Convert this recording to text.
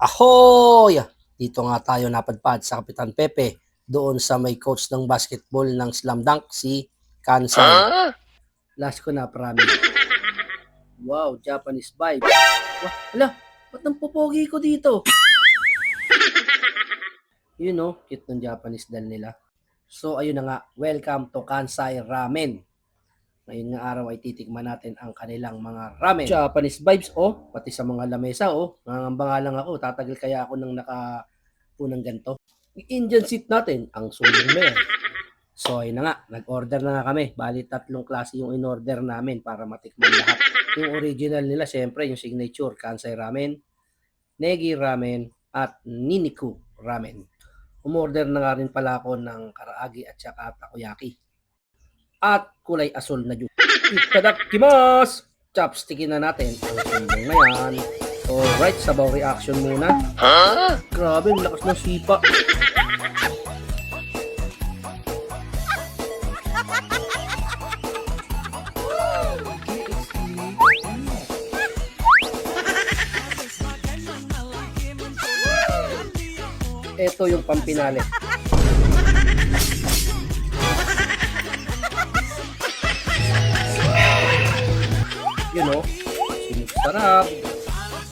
Ahoy! Dito nga tayo napadpad sa Kapitan Pepe, doon sa may coach ng basketball ng Slam Dunk, si Kansai. Last ko na, promise. Wow, Japanese vibe. Wah, hala, ba't ang pupogi ko dito? You know, cute ng Japanese dal nila. So, ayun na nga, welcome to Kansai Ramen. Ngayon nga araw ay titikman natin ang kanilang mga ramen. Japanese vibes, oh. Pati sa mga lamesa, oh. Nangangamba nga lang ako. Tatagal kaya ako nang nakapunang ganito. Indian seat natin, ang sumbong na yan. So, ayun na nga. Nag-order na nga kami. Bali, 3 klase yung in-order namin para matikman lahat. Yung original nila, syempre, yung signature, Kansai Ramen, Negi Ramen, at Niniku Ramen. Umorder na nga rin pala ako ng karaagi at saka takoyaki. At kulay asul na juice. Itadakimasu! Chopstickin na natin ang sumbong na yan. Alright, sabaw reaction muna. Grabe, ang lakas ng sipa. Ito yung pampinali. You know, sarap.